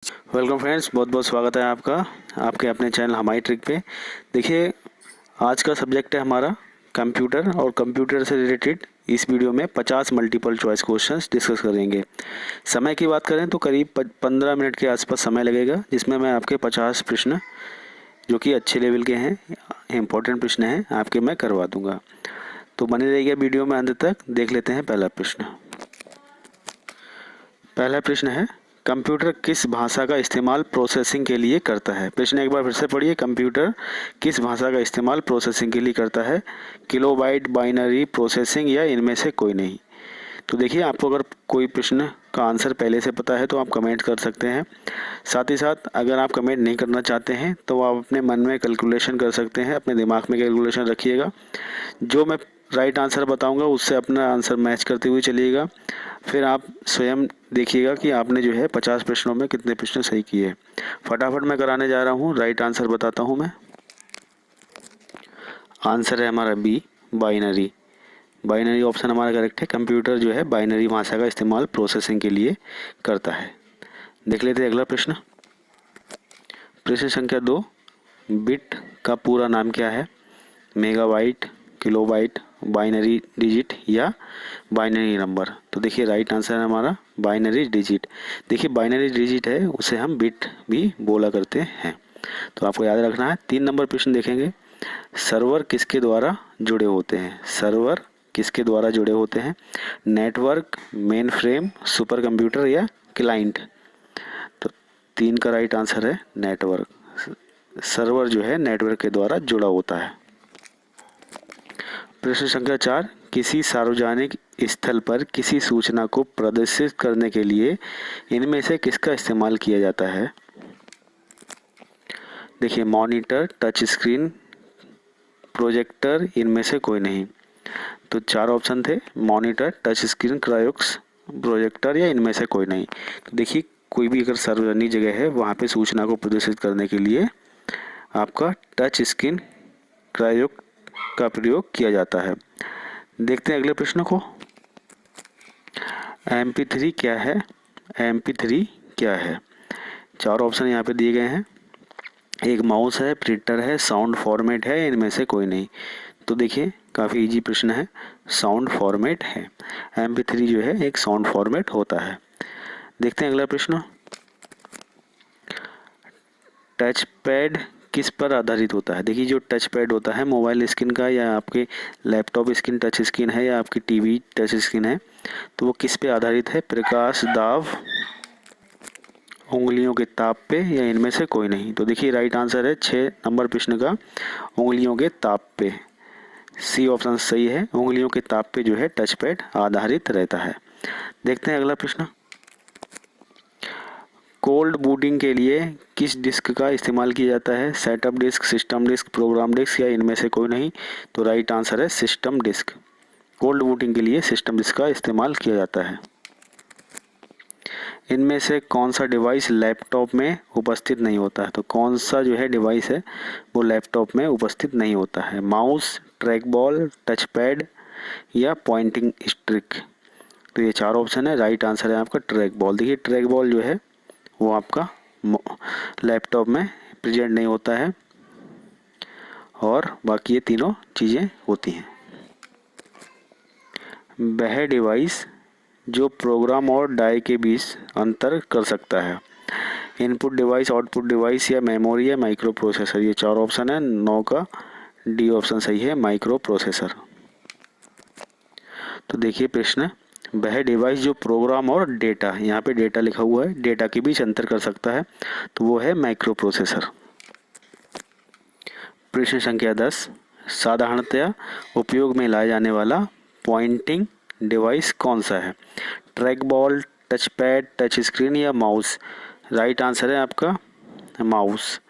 Welcome friends, बहुत बहुत स्वागत है आपका आपके अपने चैनल हमारी ट्रिक पे। देखिए, आज का सब्जेक्ट है हमारा कंप्यूटर और कंप्यूटर से रिलेटेड इस वीडियो में 50 मल्टीपल चॉइस क्वेश्चंस डिस्कस करेंगे। समय की बात करें तो करीब 15 मिनट के आसपास समय लगेगा, जिसमें मैं आपके 50 प्रश्न जो कि अच्छे लेवल के हैं, इम्पोर्टेंट प्रश्न हैं, आपके मैं करवा दूंगा। तो बने रहिएगा वीडियो में अंत तक। देख लेते हैं पहला प्रश्न। पहला प्रश्न है, कंप्यूटर किस भाषा का इस्तेमाल प्रोसेसिंग के लिए करता है। प्रश्न एक बार फिर से पढ़िए। कंप्यूटर किस भाषा का इस्तेमाल प्रोसेसिंग के लिए करता है। किलोबाइट, बाइनरी प्रोसेसिंग या इनमें से कोई नहीं। तो देखिए, आपको अगर कोई प्रश्न का आंसर पहले से पता है तो आप कमेंट कर सकते हैं। साथ ही साथ अगर आप कमेंट नहीं करना चाहते हैं तो आप अपने मन में कैलकुलेशन कर सकते हैं, अपने दिमाग में कैलकुलेशन रखिएगा। जो मैं राइट आंसर बताऊंगा उससे अपना आंसर मैच करते हुए चलिएगा। फिर आप स्वयं देखिएगा कि आपने जो है 50 प्रश्नों में कितने प्रश्न सही किए। फटाफट मैं कराने जा रहा हूँ, राइट आंसर बताता हूँ मैं। आंसर है हमारा बी, बाइनरी। बाइनरी ऑप्शन हमारा करेक्ट है। कंप्यूटर जो है बाइनरी भाषा का इस्तेमाल प्रोसेसिंग के लिए करता है। देख लेते हैं अगला प्रश्न। प्रश्न संख्या 2, बिट का पूरा नाम क्या है। मेगाबाइट, किलोबाइट, बाइनरी डिजिट या बाइनरी नंबर। तो देखिए, राइट आंसर है हमारा बाइनरी डिजिट। देखिए, बाइनरी डिजिट है उसे हम बिट भी बोला करते हैं, तो आपको याद रखना है। 3 नंबर प्रश्न देखेंगे। सर्वर किसके द्वारा जुड़े होते हैं। सर्वर किसके द्वारा जुड़े होते हैं। Network, main frame, super computer या क्लाइंट। तो 3 का राइट आंसर है नेटवर्क। सर्वर जो है नेटवर्क के द्वारा जुड़ा होता है। प्रश्न संख्या 4, किसी सार्वजनिक स्थल पर किसी सूचना को प्रदर्शित करने के लिए इनमें से किसका इस्तेमाल किया जाता है। देखिए, मॉनिटर, टच स्क्रीन, प्रोजेक्टर, इनमें से कोई नहीं। तो 4 ऑप्शन थे, मॉनिटर, टच स्क्रीन, क्रायोक्स, प्रोजेक्टर या इनमें से कोई नहीं। तो देखिए, कोई भी अगर सार्वजनिक जगह है वहाँ पे सूचना को प्रदर्शित करने के लिए आपका टच स्क्रीन, क्रायोक का प्रयोग किया जाता है। देखते हैं अगले प्रश्न को। MP3 क्या है। MP3 क्या है। 4 ऑप्शन यहाँ पे दिए गए हैं। एक माउस है, प्रिंटर है, साउंड फॉर्मेट है, इनमें से कोई नहीं। तो देखिए, काफ़ी इजी प्रश्न है। साउंड फॉर्मेट है। MP3 जो है एक साउंड फॉर्मेट होता है। देखते हैं अगला प्रश्न। टच पैड किस पर आधारित होता है। देखिए, जो टच पैड होता है मोबाइल स्क्रीन का या आपके लैपटॉप स्क्रीन टच स्क्रीन है या आपकी टीवी टच स्क्रीन है, तो वो किस पे आधारित है। प्रकाश, दाब, उंगलियों के ताप पे या इनमें से कोई नहीं। तो देखिए, राइट आंसर है 6 नंबर प्रश्न का, उंगलियों के ताप पे। सी ऑप्शन सही है। उंगलियों के ताप पे जो है टच पैड आधारित रहता है। देखते हैं अगला प्रश्न। कोल्ड बूटिंग के लिए किस डिस्क का इस्तेमाल किया जाता है। Setup disk, system disk, program disk या इनमें से कोई नहीं। तो राइट आंसर है सिस्टम डिस्क। कोल्ड बूटिंग के लिए सिस्टम डिस्क का इस्तेमाल किया जाता है। इनमें से कौन सा डिवाइस लैपटॉप में उपस्थित नहीं होता है। तो कौन सा जो है डिवाइस है वो लैपटॉप में उपस्थित नहीं होता है। Mouse, track ball, touch pad या पॉइंटिंग स्ट्रिक। तो ये 4 ऑप्शन है। राइट आंसर है आपका ट्रैक बॉल। देखिए, ट्रैक बॉल जो है वो आपका लैपटॉप में प्रेजेंट नहीं होता है और बाकी ये तीनों चीज़ें होती हैं। वह डिवाइस जो प्रोग्राम और डाई के बीच अंतर कर सकता है। इनपुट डिवाइस, आउटपुट डिवाइस या मेमोरी या माइक्रो प्रोसेसर। ये 4 ऑप्शन है। 9 का डी ऑप्शन सही है, माइक्रो प्रोसेसर। तो देखिए प्रश्न, वह डिवाइस जो प्रोग्राम और डेटा, यहाँ पे डेटा लिखा हुआ है, डेटा के बीच अंतर कर सकता है, तो वो है माइक्रो प्रोसेसर। प्रश्न संख्या 10, साधारणतया उपयोग में लाया जाने वाला पॉइंटिंग डिवाइस कौन सा है। Track ball, touch pad, touch screen या माउस। राइट आंसर है आपका माउस।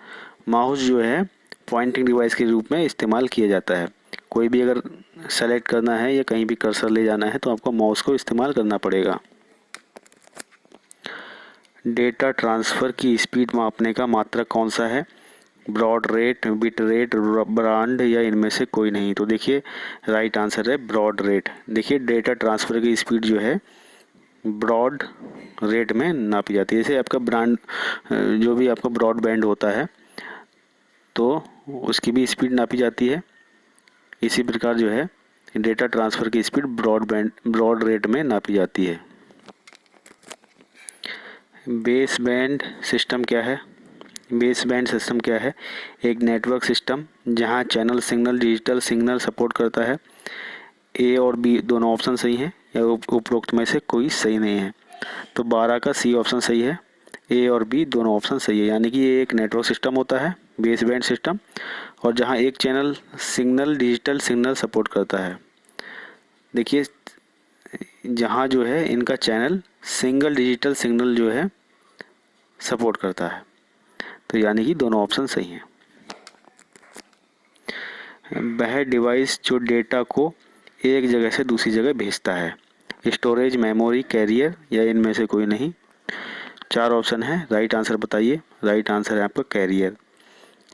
माउस जो है पॉइंटिंग डिवाइस के रूप में इस्तेमाल किया जाता है। कोई भी अगर सेलेक्ट करना है या कहीं भी कर्सर ले जाना है तो आपको माउस को इस्तेमाल करना पड़ेगा। डेटा ट्रांसफ़र की स्पीड मापने का मात्रक कौन सा है। Broad rate, bit rate, brand या इनमें से कोई नहीं। तो देखिए, राइट आंसर है ब्रॉड रेट। देखिए, डेटा ट्रांसफ़र की स्पीड जो है ब्रॉड रेट में नापी जाती है। जैसे आपका ब्रांड जो भी आपका ब्रॉडबैंड होता है तो उसकी भी स्पीड नापी जाती है। इसी प्रकार जो है डेटा ट्रांसफ़र की स्पीड ब्रॉड रेट में नापी जाती है। बेस बैंड सिस्टम क्या है? बेस बैंड सिस्टम क्या है? एक नेटवर्क सिस्टम जहां channel signal digital signal support करता है। ए और बी दोनों ऑप्शन सही हैं या उपरोक्त में से कोई सही नहीं है? तो 12 का सी ऑप्शन सही है। ए और बी दोनों ऑप्शन सही है, यानी कि ये एक नेटवर्क सिस्टम होता है बेस बैंड सिस्टम, और जहां एक channel signal digital signal support करता है। देखिए जहां जो है इनका चैनल सिंगल डिजिटल सिग्नल जो है सपोर्ट करता है, तो यानी कि दोनों ऑप्शन सही हैं। वह डिवाइस जो डेटा को एक जगह से दूसरी जगह भेजता है, स्टोरेज, मेमोरी, कैरियर या इनमें से कोई नहीं। 4 ऑप्शन है, राइट आंसर बताइए। राइट आंसर है आपका कैरियर।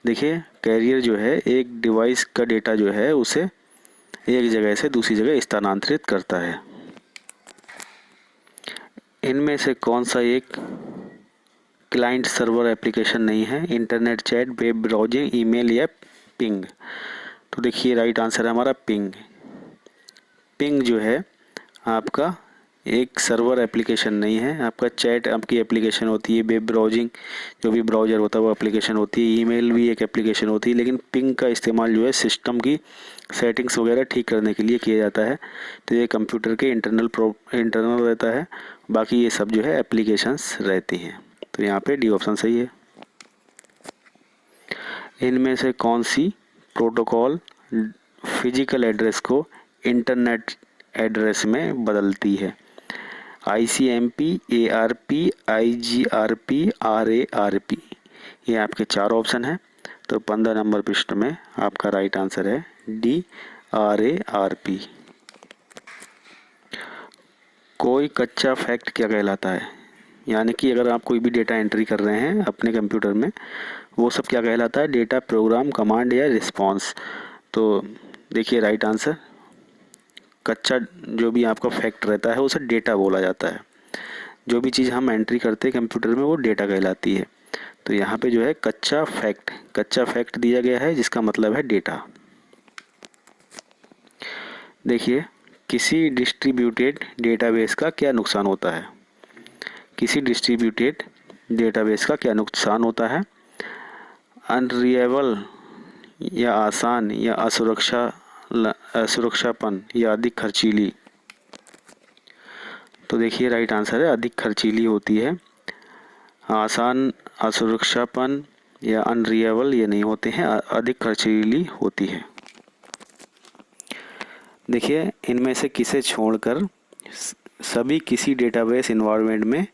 देखिए कैरियर जो है एक डिवाइस का डेटा जो है उसे एक जगह से दूसरी जगह स्थानांतरित करता है। इनमें से कौन सा एक क्लाइंट सर्वर एप्लीकेशन नहीं है? Internet chat, web browsing, email या पिंग? तो देखिए राइट आंसर है हमारा पिंग। पिंग जो है आपका एक सर्वर एप्लीकेशन नहीं है। आपका चैट आपकी एप्लीकेशन होती है, वेब ब्राउजिंग जो भी ब्राउज़र होता है वो एप्लीकेशन होती है, ईमेल भी एक एप्लीकेशन होती है, लेकिन पिंग का इस्तेमाल जो है सिस्टम की सेटिंग्स वगैरह ठीक करने के लिए किया जाता है। तो ये कंप्यूटर के इंटरनल रहता है, बाकी ये सब जो है एप्लीकेशंस रहती हैं। तो यहाँ पे डी ऑप्शन सही है। इनमें से कौन सी प्रोटोकॉल फिजिकल एड्रेस को इंटरनेट एड्रेस में बदलती है? ICMP, ARP, IGRP, RARP? ये आपके 4 ऑप्शन हैं। तो 15 नंबर पृष्ठ में आपका राइट आंसर है डी, RARP। कोई कच्चा फैक्ट क्या कहलाता है? यानी कि अगर आप कोई भी डेटा एंट्री कर रहे हैं अपने कंप्यूटर में, वो सब क्या कहलाता है? डेटा, प्रोग्राम, कमांड या रिस्पॉन्स? तो देखिए राइट आंसर, कच्चा जो भी आपका फैक्ट रहता है उसे डेटा बोला जाता है। जो भी चीज़ हम एंट्री करते हैं कंप्यूटर में वो डेटा कहलाती है। तो यहाँ पे जो है कच्चा फैक्ट दिया गया है जिसका मतलब है डेटा। देखिए किसी डिस्ट्रीब्यूटेड डेटाबेस का क्या नुकसान होता है? किसी डिस्ट्रीब्यूटेड डेटाबेस का क्या नुकसान होता है? अनरिलायबल या आसान या असुरक्षापन या अधिक खर्चीली? तो देखिए राइट आंसर है अधिक खर्चीली होती है। आसान, असुरक्षापन या अनरिलायबल ये नहीं होते हैं, अधिक खर्चीली होती है। देखिए इनमें से किसे छोड़कर सभी किसी डेटाबेस इन्वायरमेंट में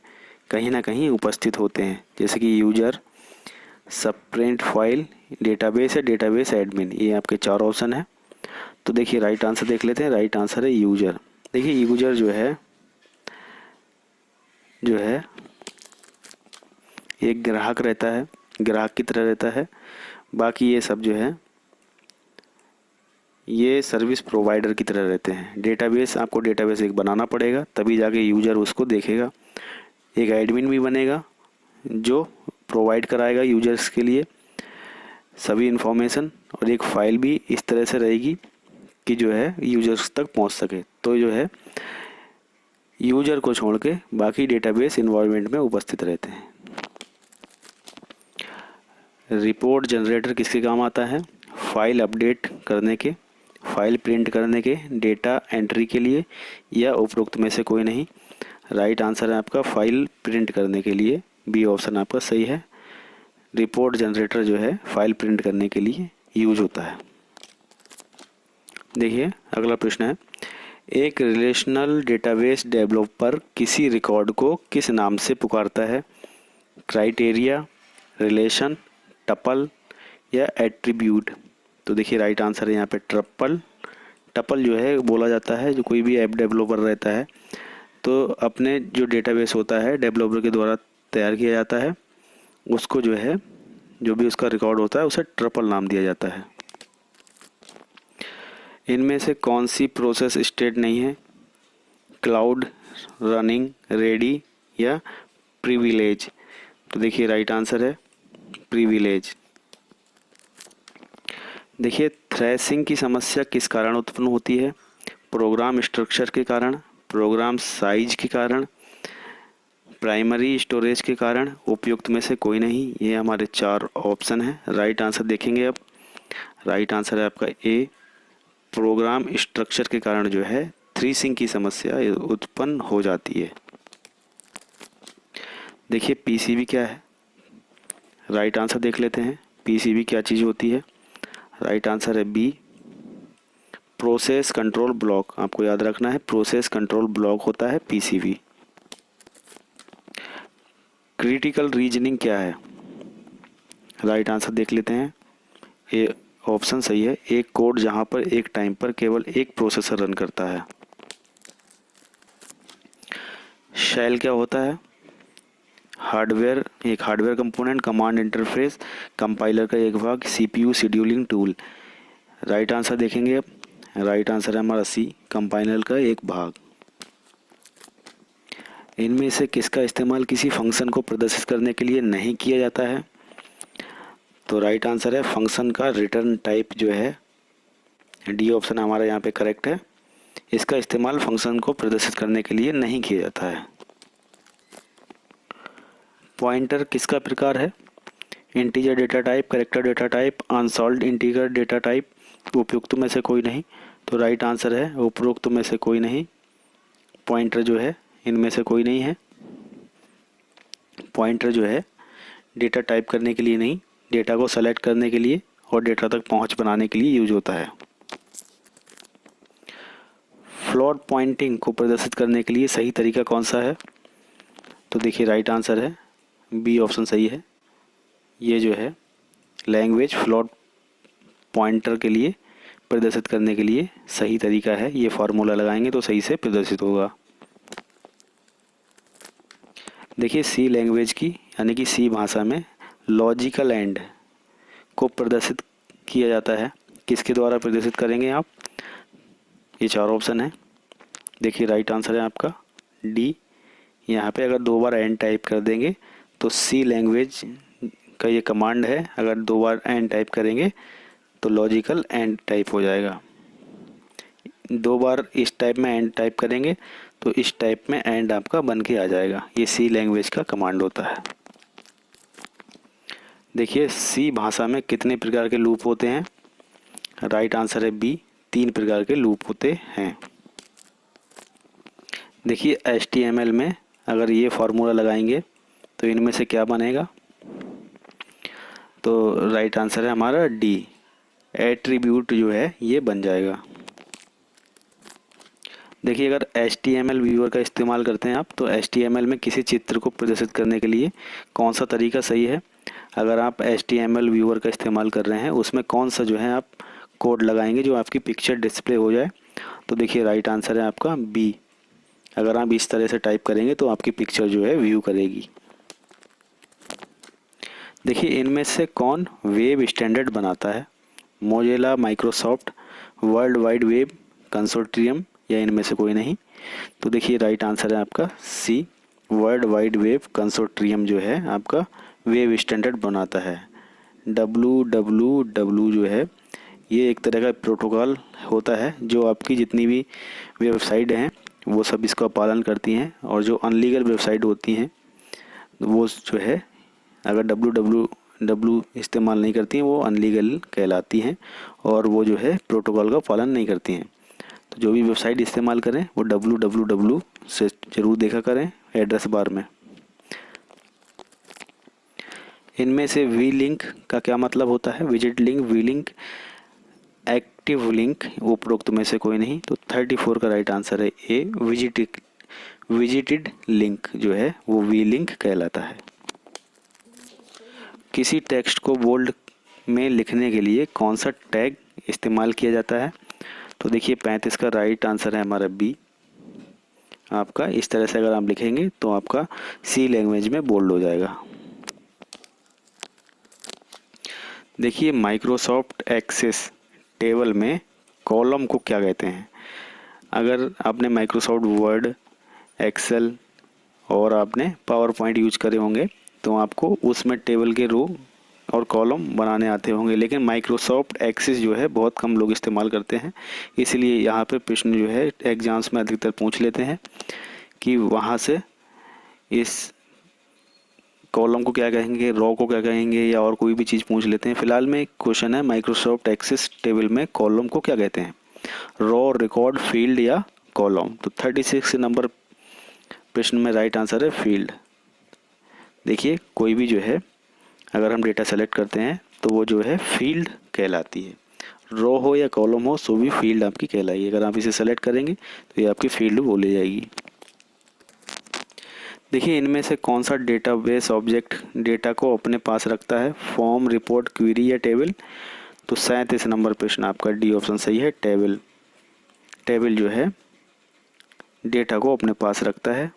कहीं ना कहीं उपस्थित होते हैं? जैसे कि यूजर, सबप्रेंट फाइल, डेटाबेस या डेटाबेस एडमिन? ये आपके 4 ऑप्शन है। तो देखिए राइट आंसर देख लेते हैं। राइट आंसर है यूजर। देखिए यूजर जो है एक ग्राहक रहता है, ग्राहक की तरह रहता है। बाकी ये सब जो है ये सर्विस प्रोवाइडर की तरह रहते हैं। डेटाबेस, आपको डेटाबेस एक बनाना पड़ेगा तभी जाके यूजर उसको देखेगा। एक एडमिन भी बनेगा जो प्रोवाइड कराएगा यूजर्स के लिए सभी इंफॉर्मेशन, और एक फ़ाइल भी इस तरह से रहेगी कि जो है यूजर्स तक पहुंच सके। तो जो है यूजर को छोड़ के बाकी डेटाबेस इन्वायरमेंट में उपस्थित रहते हैं। रिपोर्ट जनरेटर किसके काम आता है? फाइल अपडेट करने के, फाइल प्रिंट करने के, डेटा एंट्री के लिए या उपरोक्त में से कोई नहीं? राइट आंसर है आपका फाइल प्रिंट करने के लिए। बी ऑप्शन आपका सही है। रिपोर्ट जनरेटर जो है फाइल प्रिंट करने के लिए यूज होता है। देखिए अगला प्रश्न है, एक रिलेशनल डेटाबेस डेवलपर किसी रिकॉर्ड को किस नाम से पुकारता है? क्राइटेरिया, रिलेशन, टपल या एट्रीब्यूट? तो देखिए राइट आंसर है यहाँ पे टपल जो है बोला जाता है। जो कोई भी ऐप डेवलपर रहता है तो अपने जो डेटाबेस होता है डेवलपर के द्वारा तैयार किया जाता है, उसको जो है जो भी उसका रिकॉर्ड होता है उसे ट्रपल नाम दिया जाता है। इनमें से कौन सी प्रोसेस स्टेट नहीं है? क्लाउड, रनिंग, रेडी या प्रिविलेज। तो देखिए राइट आंसर है प्रिविलेज। देखिए थ्रेसिंग की समस्या किस कारण उत्पन्न होती है? प्रोग्राम स्ट्रक्चर के कारण, प्रोग्राम साइज के कारण, प्राइमरी स्टोरेज के कारण, उपयुक्त में से कोई नहीं। ये हमारे 4 ऑप्शन हैं। राइट आंसर देखेंगे अब। राइट आंसर है आपका ए, प्रोग्राम स्ट्रक्चर के कारण जो है थ्रेसिंग की समस्या उत्पन्न हो जाती है। देखिए पीसीबी क्या है? राइट आंसर देख लेते हैं। पीसीबी क्या चीज़ होती है? राइट आंसर है बी, प्रोसेस कंट्रोल ब्लॉक। आपको याद रखना है, प्रोसेस कंट्रोल ब्लॉक होता है पीसीबी। क्रिटिकल रीजनिंग क्या है? राइट आंसर देख लेते हैं। ए ऑप्शन सही है, एक कोड जहां पर एक टाइम पर केवल एक प्रोसेसर रन करता है। शेल क्या होता है? हार्डवेयर, एक hardware component, command interface, compiler का एक भाग, CPU scheduling tool. Right answer देखेंगे अब। राइट आंसर है हमारा सी, कंपाइलर का एक भाग। इनमें से किसका इस्तेमाल किसी फंक्शन को प्रदर्शित करने के लिए नहीं किया जाता है? तो राइट आंसर है फंक्शन का रिटर्न टाइप जो है, डी ऑप्शन हमारा यहाँ पे करेक्ट है। इसका इस्तेमाल फंक्शन को प्रदर्शित करने के लिए नहीं किया जाता है। पॉइंटर किसका प्रकार है? Integer data type, character data type, unsolved integer data type, उपयुक्त में से कोई नहीं। तो राइट आंसर है उपरोक्त में से कोई नहीं। पॉइंटर जो है इनमें से कोई नहीं है। पॉइंटर जो है डेटा टाइप करने के लिए नहीं, डेटा को सेलेक्ट करने के लिए और डेटा तक पहुंच बनाने के लिए यूज होता है। फ्लोट पॉइंटिंग को प्रदर्शित करने के लिए सही तरीका कौन सा है? तो देखिए राइट आंसर है बी ऑप्शन सही है। ये जो है लैंग्वेज फ्लोट पॉइंटर के लिए प्रदर्शित करने के लिए सही तरीका है। ये फार्मूला लगाएंगे तो सही से प्रदर्शित होगा। देखिए सी लैंग्वेज की यानी कि सी भाषा में लॉजिकल एंड को प्रदर्शित किया जाता है। किसके द्वारा प्रदर्शित करेंगे आप? ये 4 ऑप्शन है। देखिए राइट आंसर है आपका डी। यहाँ पे अगर 2 बार एंड टाइप कर देंगे तो सी लैंग्वेज का ये कमांड है, अगर 2 बार एंड टाइप करेंगे तो लॉजिकल एंड टाइप हो जाएगा। 2 बार इस टाइप में एंड टाइप करेंगे तो इस टाइप में एंड आपका बन के आ जाएगा। ये सी लैंग्वेज का कमांड होता है। देखिए सी भाषा में कितने प्रकार के लूप होते हैं? राइट आंसर है बी, 3 प्रकार के लूप होते हैं। देखिए HTML में अगर ये फार्मूला लगाएंगे तो इनमें से क्या बनेगा? तो राइट आंसर है हमारा डी, एट्रीब्यूट जो है ये बन जाएगा। देखिए अगर HTML व्यूअर का इस्तेमाल करते हैं आप तो HTML में किसी चित्र को प्रदर्शित करने के लिए कौन सा तरीका सही है? अगर आप HTML व्यूअर का इस्तेमाल कर रहे हैं उसमें कौन सा जो है आप कोड लगाएंगे जो आपकी पिक्चर डिस्प्ले हो जाए? तो देखिए राइट आंसर है आपका बी। अगर आप इस तरह से टाइप करेंगे तो आपकी पिक्चर जो है व्यू करेगी। देखिए इनमें से कौन वेब स्टैंडर्ड बनाता है? Mozilla, Microsoft, world wide web consortium या इनमें से कोई नहीं। तो देखिए राइट आंसर है आपका सी, वर्ल्ड वाइड वेब कंसोर्टियम जो है आपका वेब स्टैंडर्ड बनाता है। WWW जो है ये एक तरह का प्रोटोकॉल होता है जो आपकी जितनी भी वेबसाइट हैं वो सब इसका पालन करती हैं, और जो अनलीगल वेबसाइट होती हैं वो जो है अगर WWW इस्तेमाल नहीं करती हैं वो अनलीगल कहलाती हैं और वो जो है प्रोटोकॉल का पालन नहीं करती हैं। तो जो भी वेबसाइट इस्तेमाल करें वो WWW से ज़रूर देखा करें एड्रेस बार में। इनमें से वी लिंक का क्या मतलब होता है? Visit link, V link, active link, उपरोक्त में से कोई नहीं। तो 34 का राइट आंसर है ए, विजिटेड लिंक जो है वो वी लिंक कहलाता है। किसी टेक्स्ट को बोल्ड में लिखने के लिए कौन सा टैग इस्तेमाल किया जाता है? तो देखिए 35 का राइट आंसर है हमारा बी। आपका इस तरह से अगर आप लिखेंगे तो आपका सी लैंग्वेज में बोल्ड हो जाएगा। देखिए माइक्रोसॉफ्ट एक्सेस टेबल में कॉलम को क्या कहते हैं? अगर आपने माइक्रोसॉफ्ट वर्ड एक्सेल और आपने पावर पॉइंट यूज करे होंगे, तो आपको उसमें टेबल के रो और कॉलम बनाने आते होंगे। लेकिन माइक्रोसॉफ्ट एक्सेस जो है बहुत कम लोग इस्तेमाल करते हैं, इसलिए यहाँ पे प्रश्न जो है एग्जाम्स में अधिकतर पूछ लेते हैं कि वहाँ से इस कॉलम को क्या कहेंगे, रो को क्या कहेंगे, या और कोई भी चीज़ पूछ लेते हैं। फिलहाल में एक क्वेश्चन है माइक्रोसॉफ्ट एक्सेस टेबल में कॉलम को क्या कहते हैं, रो, रिकॉर्ड, फील्ड या कॉलम। तो 36 नंबर प्रश्न में राइट आंसर है फील्ड। देखिए कोई भी जो है अगर हम डेटा सेलेक्ट करते हैं तो वो जो है फील्ड कहलाती है। रो हो या कॉलम हो, सो भी फील्ड आपकी कहलाएगी। अगर आप इसे सेलेक्ट करेंगे तो ये आपकी फील्ड बोली जाएगी। देखिए इनमें से कौन सा डेटाबेस ऑब्जेक्ट डेटा को अपने पास रखता है, फॉर्म, रिपोर्ट, क्वेरी या टेबल। तो 37 नंबर प्रश्न आपका डी ऑप्शन सही है, टेबल। टेबल जो है डेटा को अपने पास रखता है।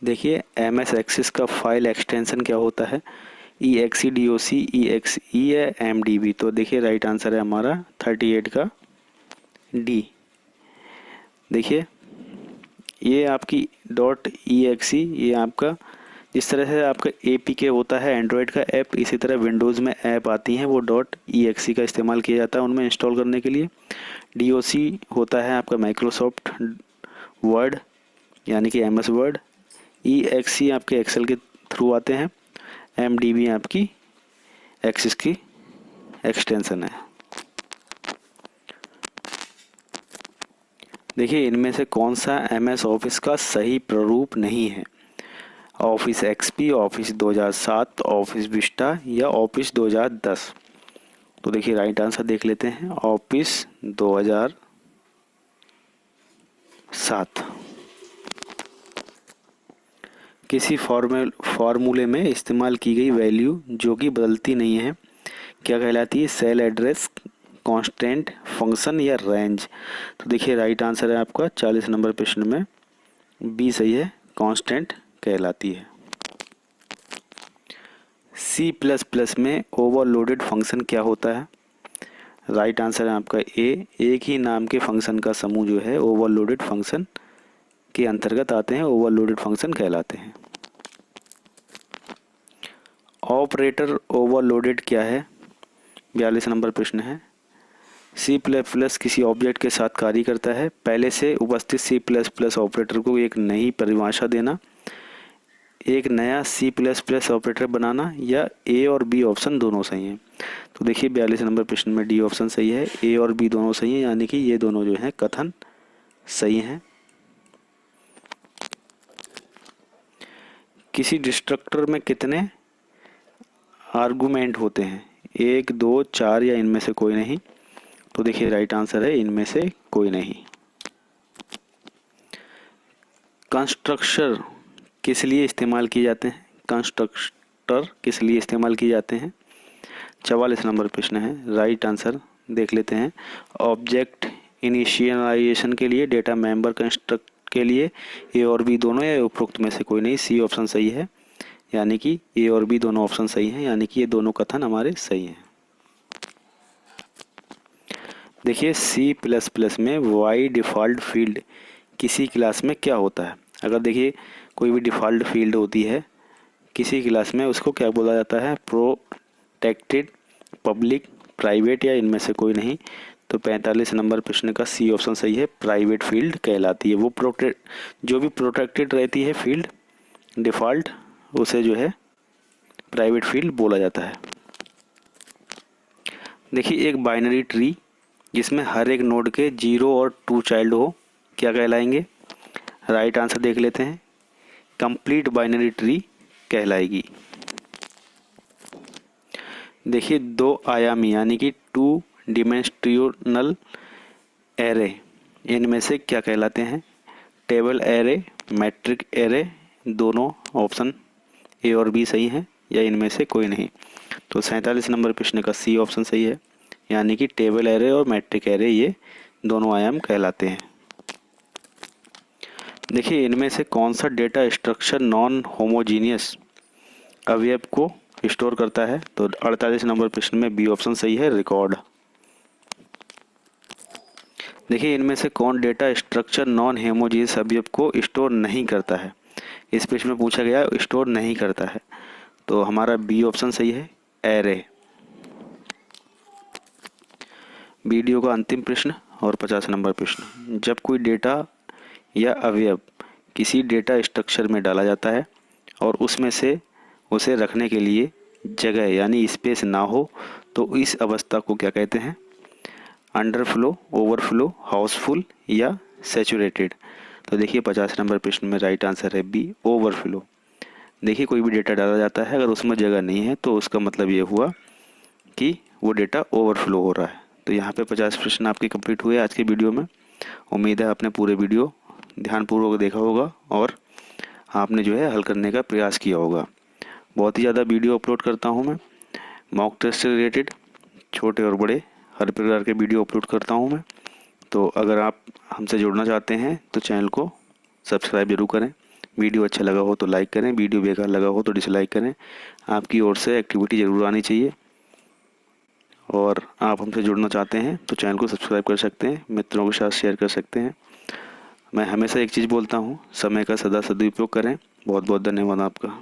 देखिए MS एक्सेस का फाइल एक्सटेंशन क्या होता है, EXEDOC, EXE या MDB। तो देखिए राइट आंसर है हमारा 38 का डी। देखिए ये आपकी .exe, ये आपका जिस तरह से आपका APK होता है एंड्रॉयड का ऐप, इसी तरह विंडोज़ में ऐप आती हैं वो .exe का इस्तेमाल किया जाता है उनमें इंस्टॉल करने के लिए। DOC होता है आपका माइक्रोसॉफ्ट वर्ड यानी कि MS वर्ड। EXE आपके एक्सेल के थ्रू आते हैं। MDB आपकी एक्सेस की एक्सटेंशन है। देखिए इनमें से कौन सा MS ऑफिस का सही प्रारूप नहीं है, office XP, office 2007, office Vista या ऑफिस 2010। तो देखिए राइट आंसर देख लेते हैं, ऑफिस 2007। किसी फॉर्मूले में इस्तेमाल की गई वैल्यू जो कि बदलती नहीं है क्या कहलाती है, सेल एड्रेस, कांस्टेंट, फंक्शन या रेंज। तो देखिए राइट आंसर है आपका 40 नंबर प्रश्न में बी सही है, कांस्टेंट कहलाती है। C++ में ओवरलोडेड फंक्शन क्या होता है, राइट आंसर है आपका ए, एक ही नाम के फंक्शन का समूह जो है ओवरलोडेड फंक्शन के अंतर्गत आते हैं, ओवरलोडेड फंक्शन कहलाते हैं। ऑपरेटर ओवरलोडेड क्या है, 42 नंबर प्रश्न है। C++ किसी ऑब्जेक्ट के साथ कार्य करता है, पहले से उपस्थित C++ ऑपरेटर को एक नई परिभाषा देना, एक नया C++ ऑपरेटर बनाना, या A और B ऑप्शन दोनों सही हैं। तो देखिए 42 नंबर प्रश्न में डी ऑप्शन सही है, A और B दोनों सही हैं, यानी कि ये दोनों जो हैं कथन सही हैं। किसी डिस्ट्रक्टर में कितने आर्गुमेंट होते हैं, 1, 2, 4 या इनमें से कोई नहीं। तो देखिए राइट आंसर है इनमें से कोई नहीं। कंस्ट्रक्टर किस लिए इस्तेमाल किए जाते हैं, कंस्ट्रक्टर किस लिए इस्तेमाल किए जाते हैं, 44 नंबर प्रश्न है। राइट आंसर देख लेते हैं, ऑब्जेक्ट इनिशियलाइजेशन के लिए, डेटा मेंबर कंस्ट्रक्ट के लिए, ए और बी दोनों या उपरोक्त में से कोई नहीं। सी ऑप्शन सही है, यानी कि ए और बी दोनों ऑप्शन सही हैं, यानी कि ये दोनों कथन हमारे सही हैं। देखिए C++ में वाई डिफ़ॉल्ट फील्ड किसी क्लास में क्या होता है। अगर देखिए कोई भी डिफ़ॉल्ट फील्ड होती है किसी क्लास में, उसको क्या बोला जाता है, प्रोटेक्टेड, पब्लिक, प्राइवेट या इनमें से कोई नहीं। तो 45 नंबर प्रश्न का सी ऑप्शन सही है, प्राइवेट फील्ड कहलाती है। वो जो भी प्रोटेक्टेड रहती है फील्ड डिफ़ॉल्ट, उसे जो है प्राइवेट फील्ड बोला जाता है। देखिए एक बाइनरी ट्री जिसमें हर एक नोड के 0 और 2 चाइल्ड हो क्या कहलाएंगे, राइट आंसर देख लेते हैं, कंप्लीट बाइनरी ट्री कहलाएगी। देखिए 2 आयामी यानी कि 2 डिमेंस्ट्रियल एरे इनमें से क्या कहलाते हैं, टेबल एरे, मैट्रिक एरे, दोनों ऑप्शन ए और बी सही हैं या इनमें से कोई नहीं। तो 47 नंबर प्रश्न का सी ऑप्शन सही है, यानी कि टेबल एरे और मैट्रिक एरे ये दोनों आयाम कहलाते हैं। देखिए इनमें से कौन सा डेटा स्ट्रक्चर नॉन होमोजीनियस अवयव को स्टोर करता है, तो 48 नंबर प्रश्न में बी ऑप्शन सही है, रिकॉर्ड। देखिए इनमें से कौन डेटा स्ट्रक्चर नॉन हेमोजीनियस अवयव को स्टोर नहीं करता है। इस प्रश्न में पूछा गया स्टोर नहीं करता है, तो हमारा बी ऑप्शन सही है, एरे। वीडियो का अंतिम प्रश्न और 50 नंबर प्रश्न। जब कोई डेटा या अवयव किसी डेटा स्ट्रक्चर में डाला जाता है और उसमें से उसे रखने के लिए जगह यानी स्पेस ना हो, तो इस अवस्था को क्या कहते हैं? अंडरफ्लो, ओवरफ्लो, हाउसफुल या सैचुरेटेड। तो देखिए 50 नंबर प्रश्न में राइट आंसर है बी, ओवरफ्लो। देखिए कोई भी डेटा डाला जाता है, अगर उसमें जगह नहीं है तो उसका मतलब ये हुआ कि वो डेटा ओवरफ्लो हो रहा है। तो यहाँ पे 50 प्रश्न आपके कंप्लीट हुए आज के वीडियो में। उम्मीद है आपने पूरे वीडियो ध्यानपूर्वक देखा होगा और आपने जो है हल करने का प्रयास किया होगा। बहुत ही ज़्यादा वीडियो अपलोड करता हूँ मैं, मॉक टेस्ट से रिलेटेड छोटे और बड़े हर प्रकार के वीडियो अपलोड करता हूँ मैं। तो अगर आप हमसे जुड़ना चाहते हैं तो चैनल को सब्सक्राइब जरूर करें। वीडियो अच्छा लगा हो तो लाइक करें, वीडियो बेकार लगा हो तो डिसलाइक करें। आपकी ओर से एक्टिविटी ज़रूर आनी चाहिए। और आप हमसे जुड़ना चाहते हैं तो चैनल को सब्सक्राइब कर सकते हैं, मित्रों के साथ शेयर कर सकते हैं। मैं हमेशा एक चीज़ बोलता हूँ, समय का सदा सदुपयोग करें। बहुत बहुत धन्यवाद आपका।